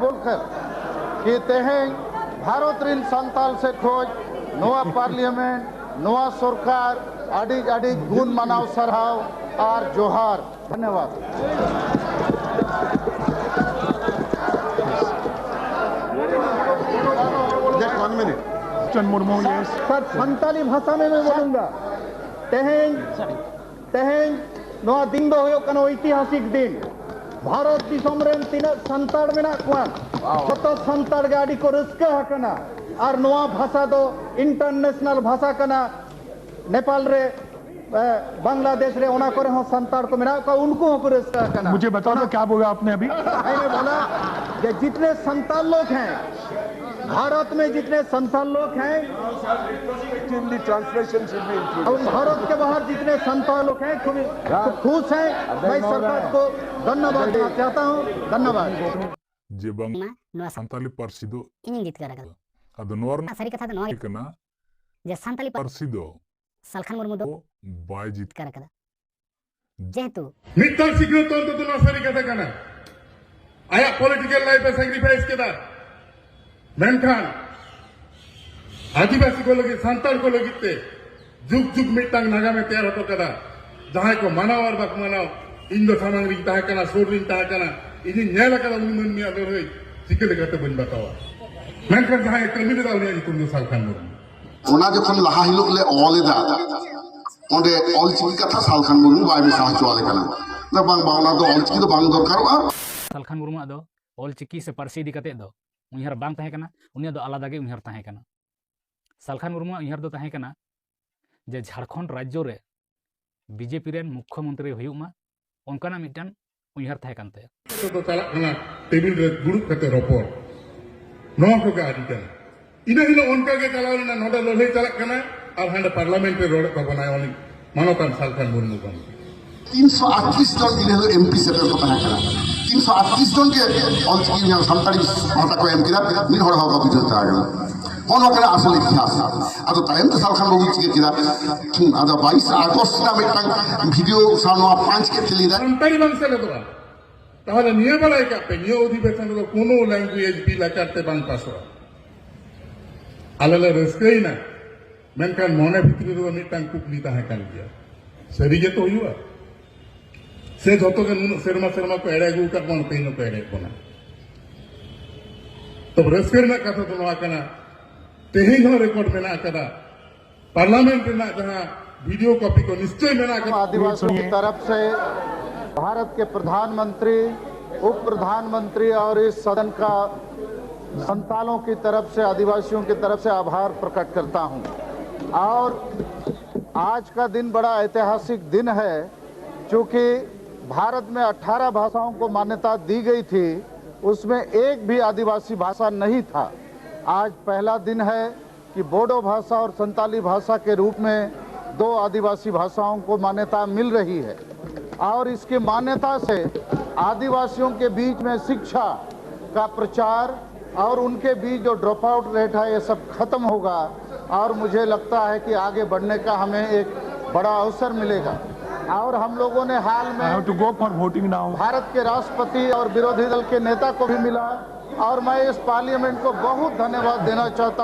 बोलकर कि तेहें भारत रिन संताल से खोज नोआ पार्लियामेंट नोआ सरकार आड़ी आड़ी गुण मनाव सरहाव और जोहार। धन्यवाद। सर संताली भाषा में मैं बोलूंगा। तेहें नोआ दिन दो हुयो कनो ऐतिहासिक दिन भारत दिसम रेन तीनक संताड़ मेना कुआ जतो संताड़ गाड़ी को रस्का हकना और नोआ भाषा दो इंटरनेशनल भाषा कना। नेपाल रे बांग्लादेश रे ओना करे हो संताड़ को मेना का उनको को रस्का हकना। मुझे बताओ तो क्या बोला आपने अभी? मैंने बोला कि जितने संताल लोग हैं भारत में, जितने संताल लोग हैं और भारत के बाहर जितने संताल लोग हैं खूब खुश हैं। मैं सरकार को धन्यवाद देना चाहता हूँ। धन्यवाद। जे बंग संताली परसिदो इंगित करगल अद नोर सरी कथा नोर कना जे संताली परसिदो सलखान मुर्मू दो बाय जीत करगल जेहेतु मित्तल सिक्योर तो ना सरी कथा कना आया पॉलिटिकल लाइफ में सैक्रिफाइस केदा मेनखान आदिवासी को लगे संताल को लगे जुग जुग मिट्टांग नागा में तैयार होतो कदा जहां को मनाव और बाक मनाव इन दो सामान रिंग ताहा कना सोर रिंग ताहा कना इनी न्याय लगा उन मन में अगर होई सिकले करते बन बतावा मेनखान जहां एक मिनट दाल ने तुम सालखान मुर्मू ओना जखन लाहा हिलोग ले ओलेदा ओंडे ऑलचिकी कथा सालखान मुर्मू बाय में साहा चोले कना ना बांग बावना दो ऑलचिकी दो बांग दरकारोआ सालखान मुर्मू दो ऑलचिकी से पारसी इदी कते दो उनहर बांग ताहे कना उनिया दो आलादा गे उनहर ताहे कना। सालखान मुर्मू उनहर दो ताहे कना जे झारखंड राज्य रे बीजेपी रेन मुख्यमंत्री हुयुमा ओनकाना मिटन उनहर ताहे कानते तो चला कना टेबिल रे गुरुप कते रोपोर नो को गाडी कना इना हिलो ओनका के चलावना नोडा लोले चला कना और हंड पार्लियामेंट रे रोड को बनाय ओनी मानोतन सालखान मुर्मू को 338 जन इले एमपी सेटर को ताहे कना 338 जन के ऑलचिकी यहाँ संताली भाषा को एम किरा निर हड़ हड़ का विजय ता गला कोनो करे असल इतिहास आदो टाइम तो सालखान मुर्मू चिके किरा आदो 22 अगस्त ना मिटन वीडियो सानो 5 के चली दा संताली वंश ले दो ताहले निये बलाय का पे निये अधिवेशन रो कोनो लैंग्वेज बिला करते बांग पासो आलले रस्कई ना मेनकान मोने भितरी रो मिटन कुकली ताहे कान गया सरी जे तो हुआ से जोतो के शर्मा शर्मा को एड़े गु का कोन पेनो को एड़े कोना तो रस्कर ना कथा तो नवा कना तेही हो रिकॉर्ड में ना कदा पार्लियामेंट में ना जहां वीडियो कॉपी को निश्चय में ना आदिवासियों की तरफ से भारत के प्रधानमंत्री, उप प्रधानमंत्री और इस सदन का संतालों की तरफ से, आदिवासियों की तरफ से आभार प्रकट करता हूं। और आज का दिन बड़ा ऐतिहासिक दिन है क्योंकि भारत में 18 भाषाओं को मान्यता दी गई थी, उसमें एक भी आदिवासी भाषा नहीं था। आज पहला दिन है कि बोडो भाषा और संताली भाषा के रूप में 2 आदिवासी भाषाओं को मान्यता मिल रही है और इसकी मान्यता से आदिवासियों के बीच में शिक्षा का प्रचार और उनके बीच जो ड्रॉप आउट रेट है ये सब खत्म होगा और मुझे लगता है कि आगे बढ़ने का हमें एक बड़ा अवसर मिलेगा। और हम लोगों ने हाल में भारत के राष्ट्रपति और विरोधी दल के नेता को भी मिला और मैं इस पार्लियामेंट को बहुत धन्यवाद देना चाहता हूं।